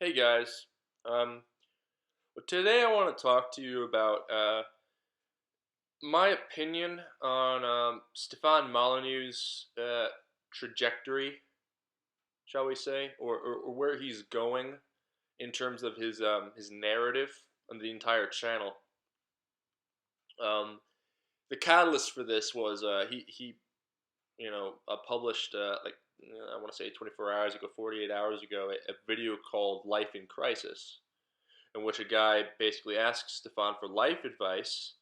Hey guys, today I want to talk to you about my opinion on Stefan Molyneux's trajectory, shall we say, or where he's going in terms of his narrative on the entire channel. Um, the catalyst for this was he published I want to say 24 hours ago, 48 hours ago, a video called "Life in Crisis," in which a guy basically asks Stefan for life advice.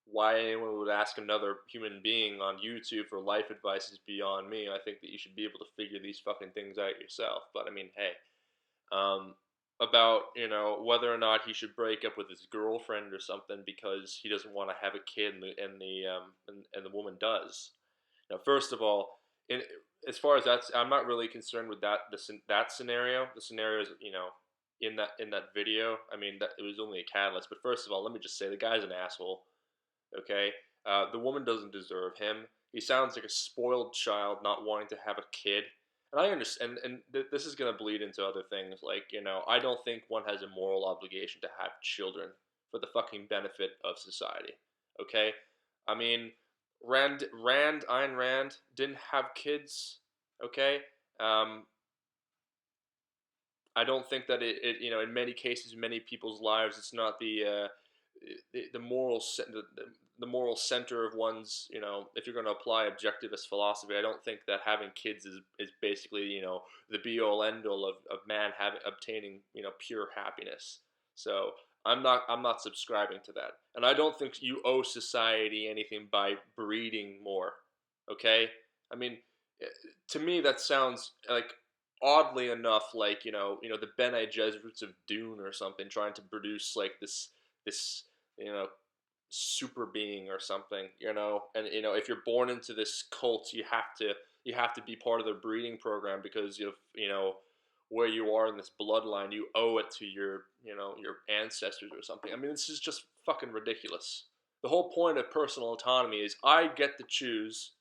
Why anyone would ask another human being on YouTube for life advice is beyond me. I think that you should be able to figure these fucking things out yourself. But I mean, hey, um, about whether or not he should break up with his girlfriend or something because he doesn't want to have a kid and the woman does. Now, first of all, in, as far as that's, I'm not really concerned with that scenario. The scenario is in that video. I mean, that it was only a catalyst. But first of all, let me just say the guy's an asshole. Okay, the woman doesn't deserve him. He sounds like a spoiled child not wanting to have a kid. And I understand, and this is going to bleed into other things. Like, I don't think one has a moral obligation to have children for the fucking benefit of society. Okay? I mean, Ayn Rand didn't have kids. Okay? Um, I don't think that in many cases, in many people's lives, it's not the moral the moral center of one's, if you're going to apply objectivist philosophy. I don't think that having kids is basically, the be all end all of man obtaining, pure happiness. So I'm not subscribing to that, and I don't think you owe society anything by breeding more. Okay, I mean, eh, to me that sounds like, oddly enough, like, the Bene Gesserits of Dune or something, trying to produce like this you know super being or something, and if you're born into this cult, you have to be part of the breeding program because of where you are in this bloodline. You owe it to your ancestors or something. I mean, this is just fucking ridiculous. The whole point of personal autonomy is I get to choose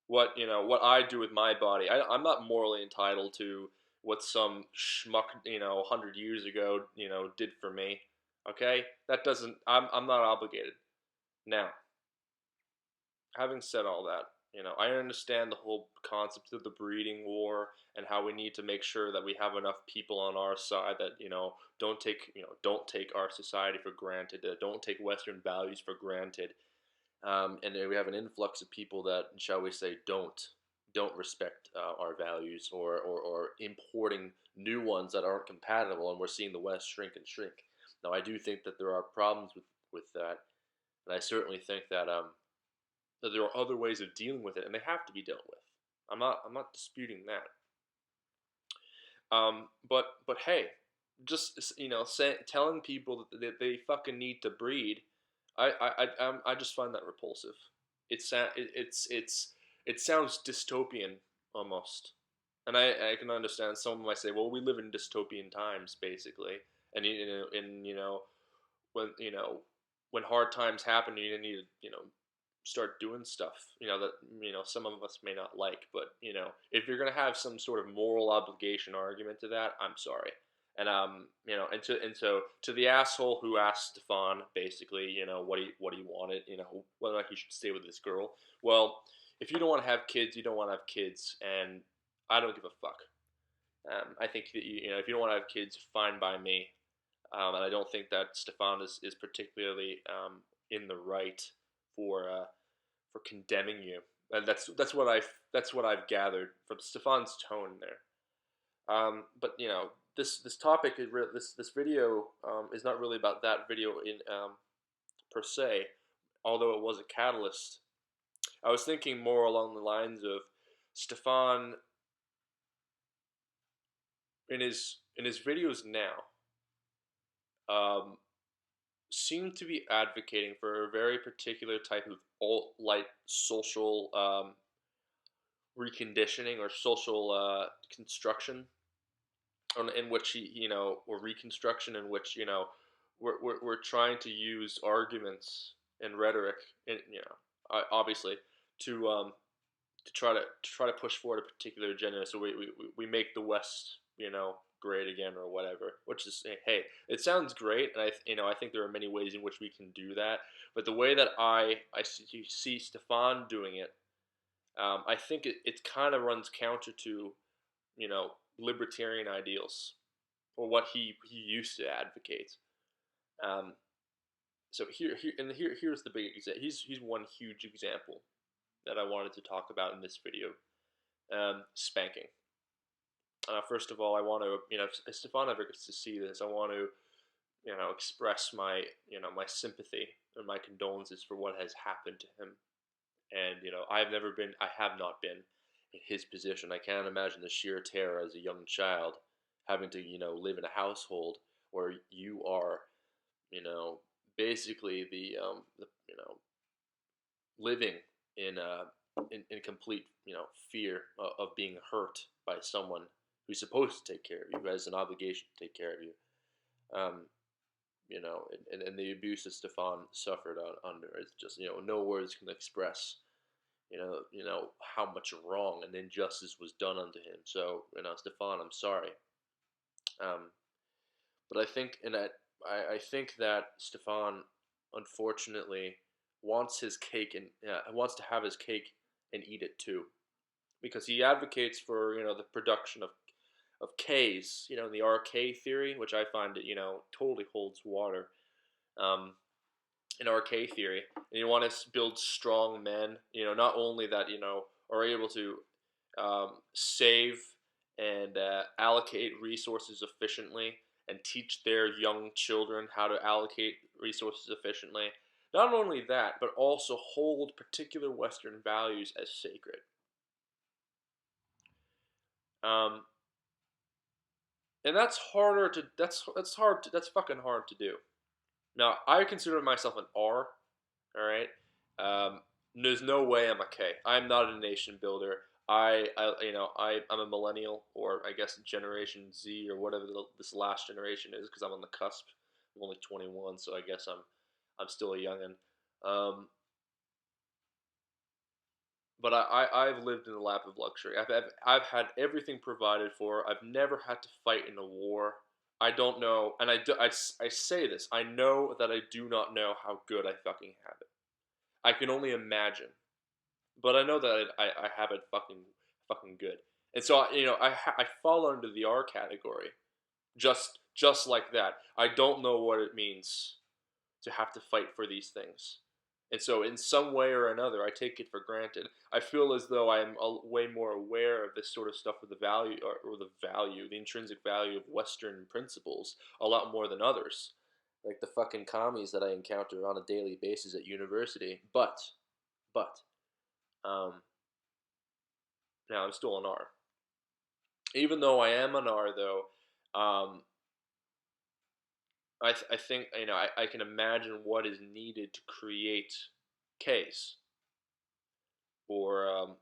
what I do with my body. I'm not morally entitled to what some schmuck 100 years ago did for me. Okay, that doesn't. I'm not obligated. Now, having said all that, I understand the whole concept of the breeding war and how we need to make sure that we have enough people on our side that don't take our society for granted, that don't take Western values for granted, and then we have an influx of people that, shall we say, don't respect our values, or importing new ones that aren't compatible, and we're seeing the West shrink and shrink. Now, I do think that there are problems with that, and I certainly think that there are other ways of dealing with it, and they have to be dealt with. I'm not disputing that. But hey, just telling people that they fucking need to breed, I just find that repulsive. It sounds dystopian almost, and I can understand someone might say, well, we live in dystopian times, basically, and when when hard times happen, you need to start doing stuff that some of us may not like. But if you're gonna have some sort of moral obligation argument to that, I'm sorry. And to the asshole who asked Stefan, basically, what he wanted, whether or not he should stay with this girl. Well, if you don't want to have kids, you don't want to have kids, and I don't give a fuck. I think that if you don't want to have kids, fine by me. And I don't think that Stefan is particularly in the right for condemning you. And that's what I've gathered from Stefan's tone there. But this topic this video is not really about that video in per se, although it was a catalyst. I was thinking more along the lines of Stefan in his videos now. Seem to be advocating for a very particular type of alt-right social reconditioning or social construction, in which or reconstruction, in which we're trying to use arguments and rhetoric, and obviously to to try to push forward a particular agenda. So we make the West grade again or whatever. Which is, hey, it sounds great, and I think there are many ways in which we can do that. But the way that I see Stefan doing it, I think it kind of runs counter to libertarian ideals or what he used to advocate. Um, so here's the big example. He's one huge example that I wanted to talk about in this video. Spanking. First of all, I want to, if Stefan ever gets to see this, I want to, express my sympathy and my condolences for what has happened to him. And I have not been in his position. I can't imagine the sheer terror as a young child, having to, live in a household where you are, you know, basically living in in complete, fear of being hurt by someone who's supposed to take care of you, who has an obligation to take care of you. Um, and the abuse that Stefan suffered under is just, no words can express, how much wrong and injustice was done unto him. So, Stefan, I'm sorry. Um, but I think, I think that Stefan, unfortunately, wants his cake and wants to have his cake and eat it too, because he advocates for the production of Ks, the RK theory, which I find it totally holds water. Um, in RK theory, and you want to build strong men, not only that are able to save and allocate resources efficiently and teach their young children how to allocate resources efficiently. Not only that, but also hold particular Western values as sacred. Um, and that's harder to that's fucking hard to do. Now, I consider myself an R. All right. Um, there's no way I'm a K. I'm not a nation builder. I'm a millennial, or I guess Generation Z, or whatever this last generation is, because I'm on the cusp. I'm only 21, so I guess I'm still a youngin. Um, but I've lived in the lap of luxury. I've had everything provided for. I've never had to fight in a war. I don't know, and I say this. I know that I do not know how good I fucking have it. I can only imagine, but I know that I have it fucking good. And so I fall under the R category, just like that. I don't know what it means to have to fight for these things, and so in some way or another, I take it for granted. I feel as though I'm way more aware of this sort of stuff, with the value, the intrinsic value of Western principles, a lot more than others, like the fucking commies that I encounter on a daily basis at university. But um, now I'm still an R. Even though I am an R, though, I think I can imagine what is needed to create Ks, or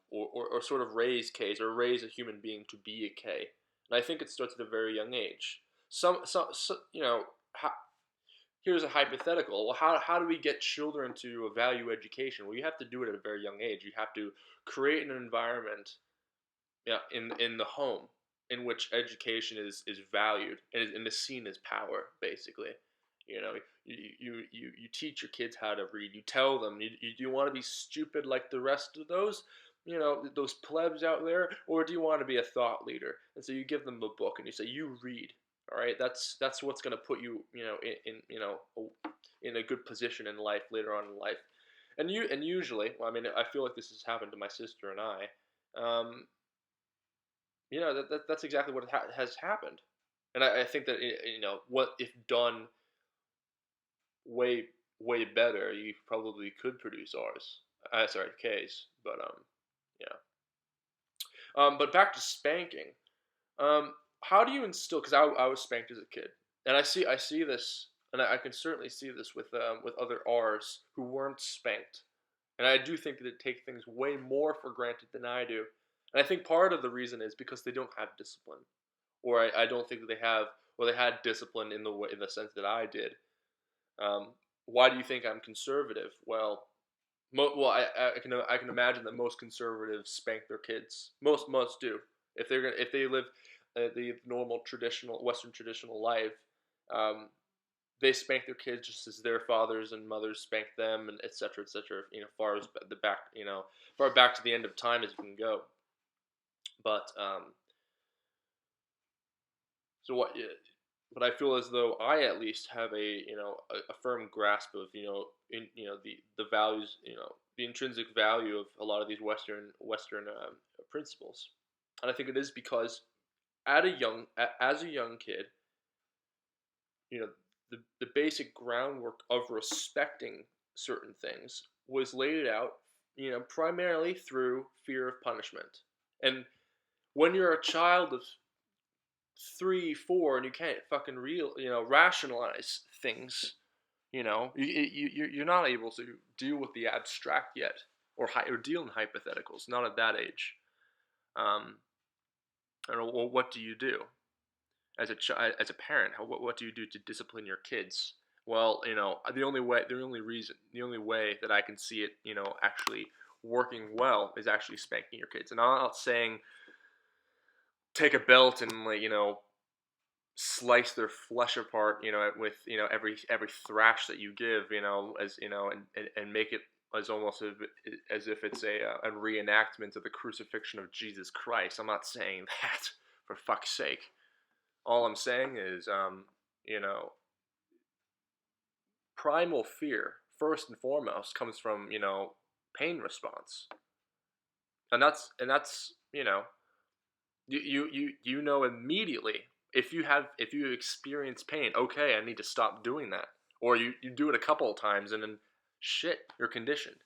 sort of raise Ks, or raise a human being to be a K. And I think it starts at a very young age. How, here's a hypothetical. Well, how do we get children to value education? Well, you have to do it at a very young age. You have to create an environment, in the home, in which education is valued and is seen as power, basically. You know, you teach your kids how to read. You tell them, do you want to be stupid like the rest of those plebs out there, or do you want to be a thought leader? And so you give them a book and you say, you read. All right, that's what's going to put you, in a good position in life later on in life. And usually, well, I mean, I feel like this has happened to my sister and I. That's exactly what has happened. And I think that, what if done way way better, you probably could produce R's. Sorry, K's. But yeah. But back to spanking. How do you instill? Because I was spanked as a kid, and I see this, and I can certainly see this with other R's who weren't spanked, and I do think that they take things way more for granted than I do, and I think part of the reason is because they don't have discipline, or I don't think that they have, or they had discipline in the sense that I did. Um, why do you think I'm conservative? Well, I can imagine that most conservatives spank their kids. Most do. If they live, the normal traditional Western traditional life, um, they spank their kids just as their fathers and mothers spank them, and et cetera, et cetera. Far as the back, far back to the end of time as you can go. But so what? But I feel as though I at least have a firm grasp of the values, the intrinsic value of a lot of these Western principles, and I think it is because as a young kid, you know, the basic groundwork of respecting certain things was laid out, primarily through fear of punishment. And when you're a child of 3, 4, and you can't fucking rationalize things, you're not able to deal with the abstract yet, or deal in hypotheticals. Not at that age. I don't know. Well, what do you do as a parent? What do you do to discipline your kids? Well, the only way that I can see it, actually working well is actually spanking your kids. And I'm not saying take a belt and slice their flesh apart, with every thrash that you give, as and make it as almost as if it's a reenactment of the crucifixion of Jesus Christ. I'm not saying that, for fuck's sake. All I'm saying is, you know, primal fear first and foremost comes from pain response, and that's you know immediately if you experience pain. Okay, I need to stop doing that, or you do it a couple of times and then shit, you're conditioned.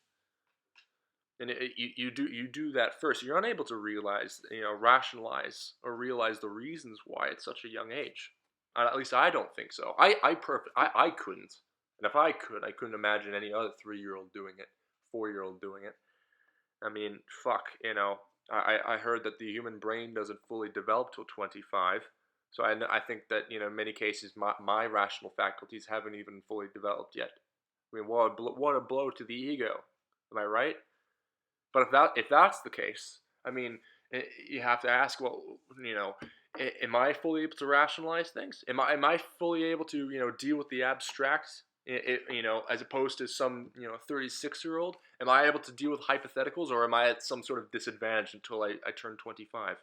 And you do that first. You're unable to realize, rationalize or realize the reasons why at such a young age. At least I don't think so. I couldn't, and if I could, I couldn't imagine any other 3-year-old doing it, 4-year-old doing it. I mean, fuck, I heard that the human brain doesn't fully develop till 25. So I think that, in many cases, my rational faculties haven't even fully developed yet. I mean, what a blow to the ego. Am I right? But if that's the case, I mean, you have to ask, well, am I fully able to rationalize things? Am I fully able to deal with the abstract? As opposed to some 36-year-old, am I able to deal with hypotheticals, or am I at some sort of disadvantage until I turn 25?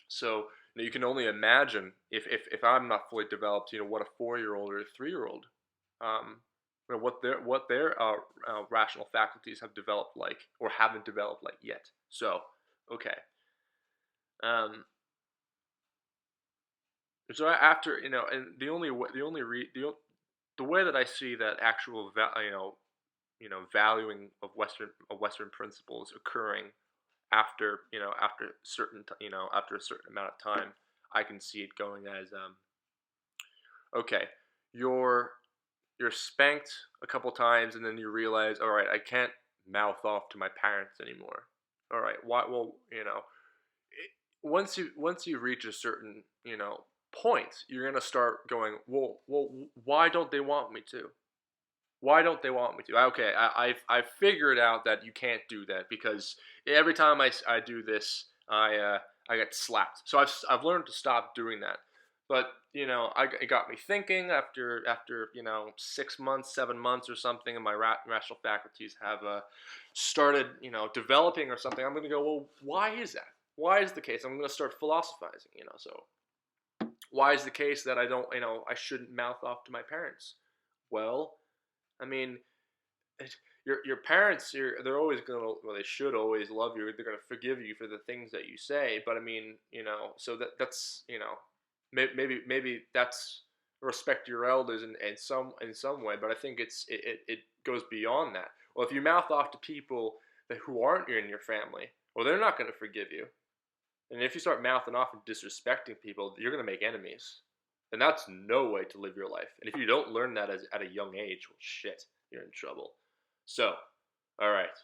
So you can only imagine if I'm not fully developed, what a 4-year-old or a 3-year-old, um, what their rational faculties have developed like, or haven't developed like yet. So okay, um, so after and the way that I see that actual valuing of Western principles occurring after a certain amount of time, I can see it going as okay, you're you're spanked a couple times, and then you realize, all right, I can't mouth off to my parents anymore. All right, why? Well, once you reach a certain point, you're gonna start going, well, why don't they want me to? Why don't they want me to? Okay, I've figured out that you can't do that because every time I do this, I get slapped. So I've learned to stop doing that. But it got me thinking after 6 months, 7 months or something, and my rational faculties have started developing or something. I'm gonna go, well, why is that? Why is the case? I'm gonna start philosophizing. So why is the case that I don't I shouldn't mouth off to my parents? Well, I mean, your parents, they're always gonna, well, they should always love you. They're gonna forgive you for the things that you say. But I mean, so that's maybe that's respect your elders in some way. But I think it goes beyond that. Well, if you mouth off to people who aren't in your family, well, they're not gonna forgive you. And if you start mouthing off and disrespecting people, you're gonna make enemies. And that's no way to live your life. And if you don't learn that at a young age, well, shit, you're in trouble. So, all right,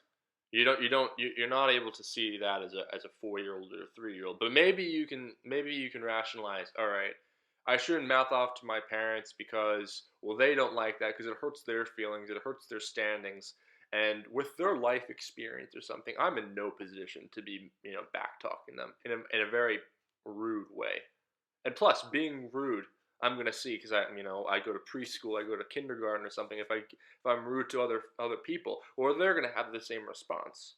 you're not able to see that as a 4-year-old or a 3-year-old, but maybe you can rationalize. All right, I shouldn't mouth off to my parents because, well, they don't like that because it hurts their feelings, it hurts their standings, and with their life experience or something, I'm in no position to be back talking them in a very rude way. And plus, being rude, I'm gonna see because I go to preschool, I go to kindergarten or something. If I'm rude to other people, or they're gonna have the same response.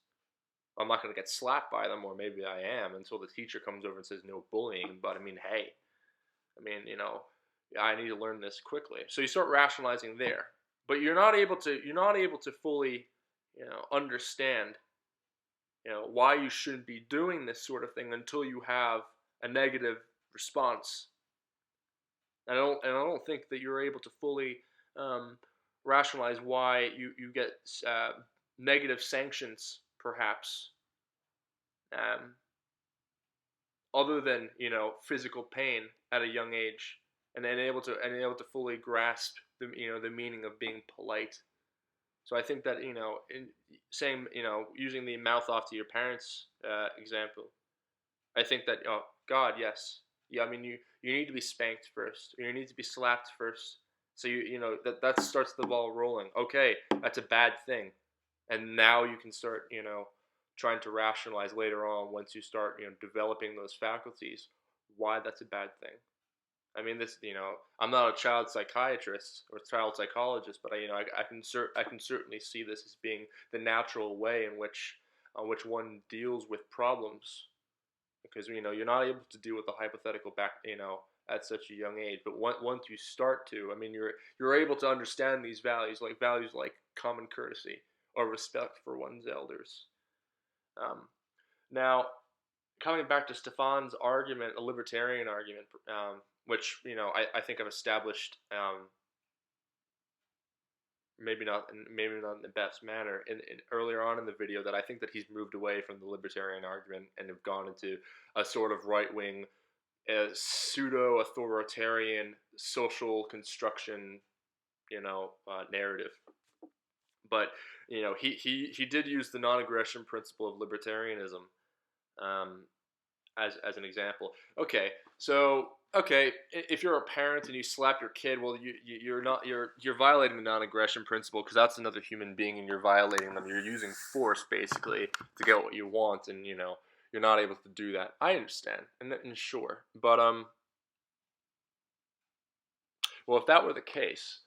I'm not gonna get slapped by them, or maybe I am until the teacher comes over and says no bullying. But I mean, hey, I need to learn this quickly. So you start rationalizing there, but you're not able to fully, understand, why you shouldn't be doing this sort of thing until you have a negative response. And I don't think that you're able to fully um, rationalize why you get uh, negative sanctions, perhaps, um, other than physical pain at a young age, and able to fully grasp the meaning of being polite. So I think that in same using the mouth off to your parents example, I think that God, yes, yeah. I mean, you need to be spanked first, or you need to be slapped first. So that starts the ball rolling. Okay, that's a bad thing, and now you can start trying to rationalize later on once you start developing those faculties why that's a bad thing. I mean, I'm not a child psychiatrist or child psychologist, but I can certainly see this as being the natural way in which one deals with problems, because you're not able to deal with the hypothetical back at such a young age. But once you start to, I mean, you're able to understand these values like common courtesy or respect for one's elders. Um, Now, coming back to Stefan's argument, a libertarian argument, which I think I've established, maybe not in the best manner, earlier on in the video, that I think that he's moved away from the libertarian argument and have gone into a sort of right wing, pseudo authoritarian social construction, narrative. But he did use the non-aggression principle of libertarianism, um, as an example. Okay, so if you're a parent and you slap your kid, well, you're violating the non-aggression principle, because that's another human being and you're violating them. You're using force basically to get what you want, and you're not able to do that. I understand, and sure, but well, if that were the case,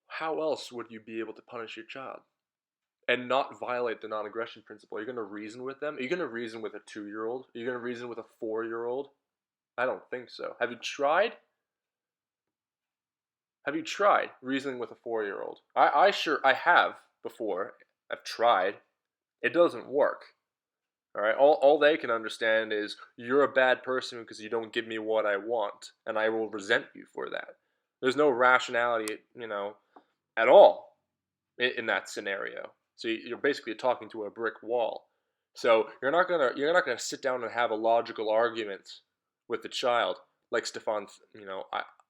how else would you be able to punish your child and not violate the non-aggression principle? Are you going to reason with them? Are you going to reason with a 2-year-old? Are you going to reason with a 4-year-old? I don't think so. Have you tried? Have you tried reasoning with a 4-year-old? I have before. I've tried. It doesn't work. All right. All they can understand is you're a bad person because you don't give me what I want, and I will resent you for that. There's no rationality, at all in that scenario. So you're basically talking to a brick wall. So you're not gonna sit down and have a logical argument with the child like Stefan,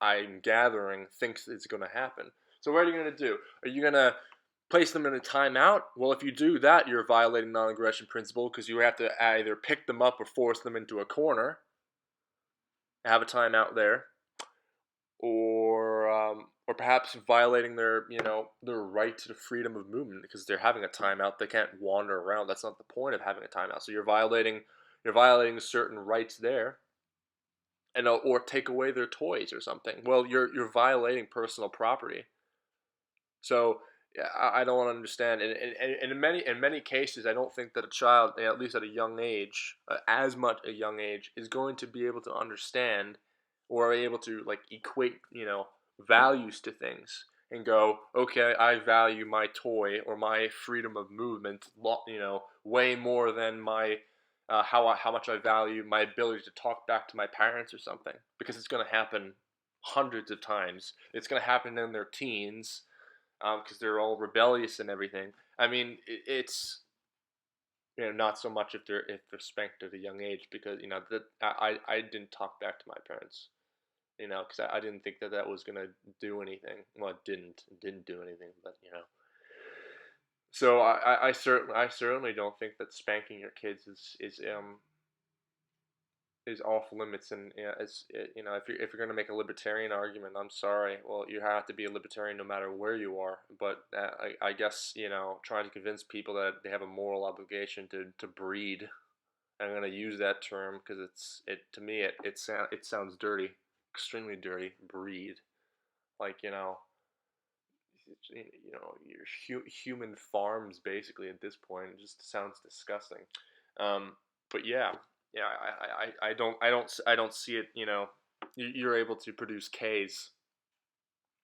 I'm gathering, thinks it's gonna happen. So what are you gonna do? Are you gonna place them in a timeout? Well, if you do that, you're violating non-aggression principle, because you have to either pick them up or force them into a corner, have a timeout there, or perhaps violating their right to the freedom of movement, because they're having a timeout. They can't wander around. That's not the point of having a timeout. So you're violating certain rights there, and or take away their toys or something. Well, you're violating personal property. So yeah, I don't understand, and in many cases, I don't think that a child, at least at a young age, as much a young age, is going to be able to understand or able to like equate values to things and go, okay, I value my toy or my freedom of movement, way more than my how much I value my ability to talk back to my parents or something, because it's going to happen hundreds of times. It's going to happen in their teens, because they're all rebellious and everything. I mean, it's not so much if they're spanked at a young age, because that I didn't talk back to my parents, because I didn't think that was gonna do anything. Well, it didn't do anything, but So I certainly don't think that spanking your kids is off limits, and if you're going to make a libertarian argument, I'm sorry. Well, you have to be a libertarian no matter where you are. But I guess trying to convince people that they have a moral obligation to breed I'm gonna use that term because it to me it sounds dirty, extremely dirty. Breed, like your human farms basically at this point. It just sounds disgusting. Um, but yeah, yeah, I don't see it. You're able to produce K's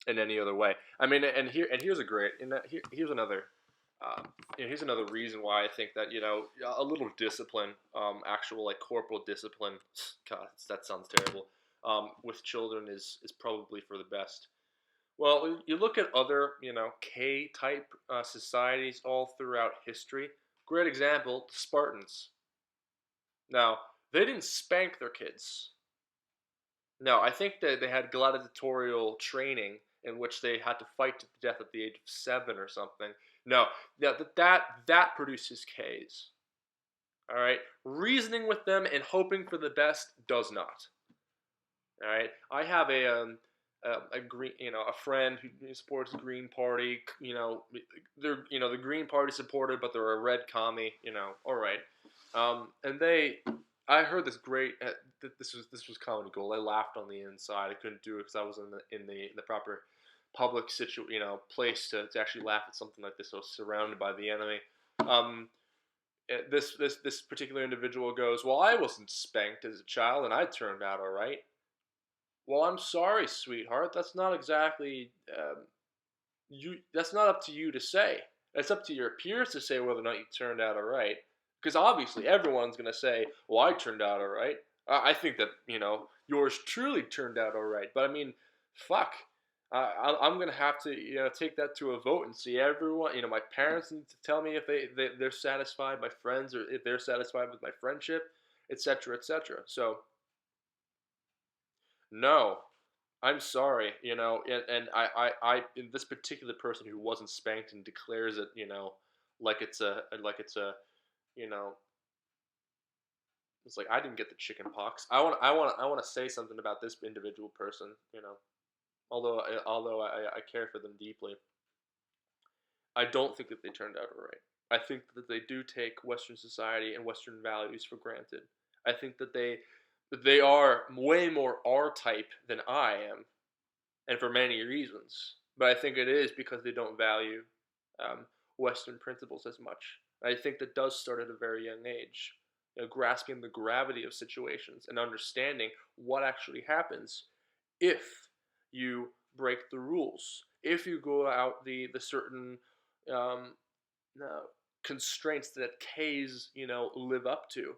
in any other way. I mean, here's a great and here's another. Um, here's another reason why I think that a little discipline, actual like corporal discipline. God, that sounds terrible. With children is probably for the best. Well, you look at other, K type societies all throughout history. Great example, the Spartans. Now, they didn't spank their kids. No, I think that they had gladiatorial training in which they had to fight to the death at the age of 7 or something. No, that produces Ks. All right, reasoning with them and hoping for the best does not. All right, I have a green a friend who supports the Green Party. They're the Green Party supporter, but they're a red commie. All right, and I heard this great. This was comedy gold. I laughed on the inside. I couldn't do it because I was in the proper public place to actually laugh at something like this. I was surrounded by the enemy. Um, this particular individual goes, well, I wasn't spanked as a child, and I turned out all right. Well, I'm sorry, sweetheart. That's not exactly you. That's not up to you to say. It's up to your peers to say whether or not you turned out all right. Because obviously, everyone's gonna say, "Well, I turned out all right." I think that yours truly turned out all right. But I mean, fuck. I'm gonna have to take that to a vote and see everyone. My parents need to tell me if they're satisfied. My friends, or if they're satisfied with my friendship, etc., etc. So no, I'm sorry, and this particular person who wasn't spanked and declares it, you know, it's like I didn't get the chicken pox. I want to say something about this individual person, although I care for them deeply. I don't think that they turned out all right. I think that they do take Western society and Western values for granted. I think that they are way more R type than I am, and for many reasons. But I think it is because they don't value Western principles as much. I think that does start at a very young age, grasping the gravity of situations and understanding what actually happens if you break the rules, if you go out the certain um, uh, constraints that K's live up to.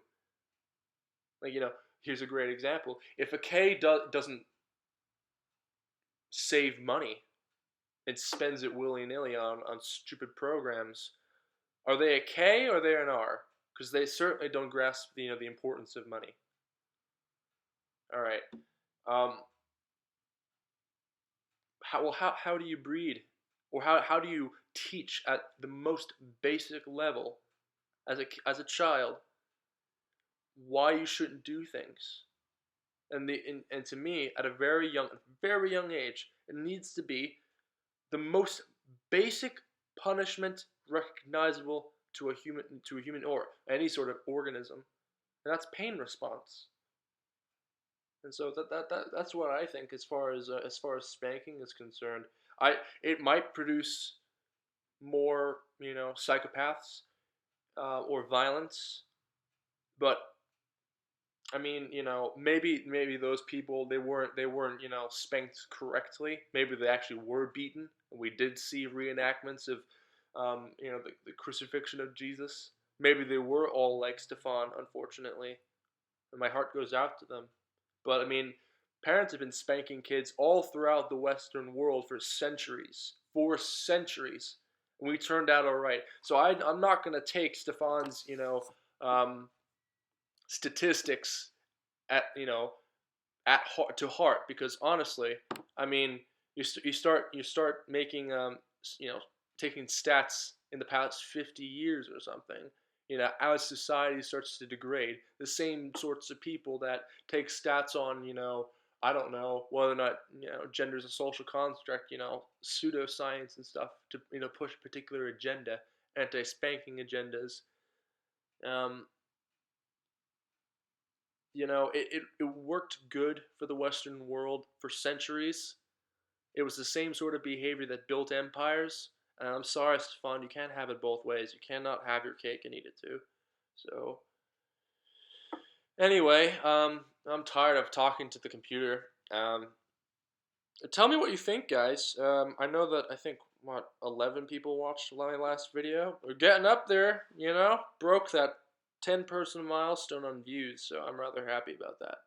Like here's a great example: if a K doesn't save money and spends it willy nilly on stupid programs, are they a K or are they an R? Because they certainly don't grasp the importance of money. All right. Um, how do you breed, or how do you teach at the most basic level as a child why you shouldn't do things? And to me, at a very young age, it needs to be the most basic punishment recognizable to a human or any sort of organism, and that's pain response. And so that's what I think as far as spanking is concerned. It might produce more psychopaths or violence, but I mean, maybe those people they weren't spanked correctly. Maybe they actually were beaten. We did see reenactments of the crucifixion of Jesus. Maybe they were all like Stefan, unfortunately, and my heart goes out to them. But I mean, parents have been spanking kids all throughout the Western world for centuries. And we turned out all right. So I'm not gonna take Stefan's um, statistics at to heart, because honestly, I mean, you start making you know taking stats in the past 50 years or something. As society starts to degrade, the same sorts of people that take stats on I don't know whether or not gender is a social construct, pseudoscience and stuff to push a particular agenda, anti-spanking agendas. Um, it worked good for the Western world for centuries. It was the same sort of behavior that built empires. And I'm sorry, Stefan, you can't have it both ways. You cannot have your cake and eat it too. So anyway, I'm tired of talking to the computer. Tell me what you think, guys. I know that I think what 11 people watched my last video. We're getting up there, Broke that 10-person milestone on views, so I'm rather happy about that.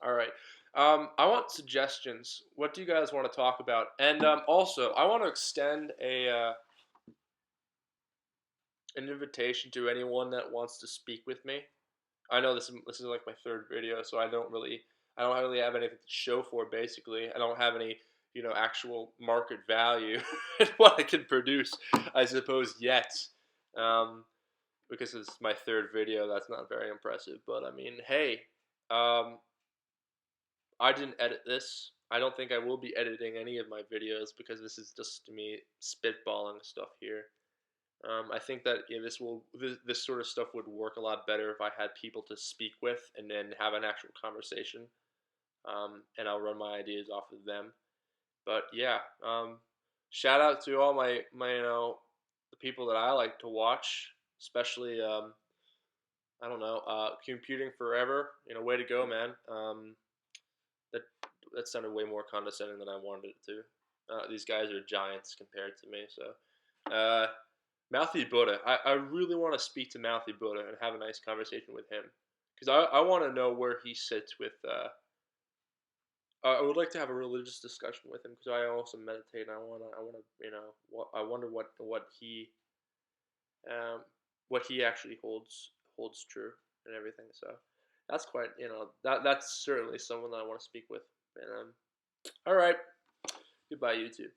All right. I want suggestions. What do you guys want to talk about? And also, I want to extend an invitation to anyone that wants to speak with me. I know this is like my third video, so I don't really have anything to show for. Basically, I don't have any actual market value in what I can produce. I suppose yet, um, because it's my third video. That's not very impressive, but I mean, hey, um, I didn't edit this. I don't think I will be editing any of my videos because this is just me spitballing stuff here. I think that this sort of stuff would work a lot better if I had people to speak with and then have an actual conversation. And I'll run my ideas off of them. But yeah, shout out to all my the people that I like to watch, especially I don't know, computing forever. Way to go, man. That that sounded way more condescending than I wanted it to. These guys are giants compared to me. So, Mouthy Buddha, I really want to speak to Mouthy Buddha and have a nice conversation with him because I want to know where he sits with. I would like to have a religious discussion with him because I also meditate and I wonder um, what he actually holds true and everything. So that's quite that's certainly someone that I want to speak with. And all right, goodbye YouTube.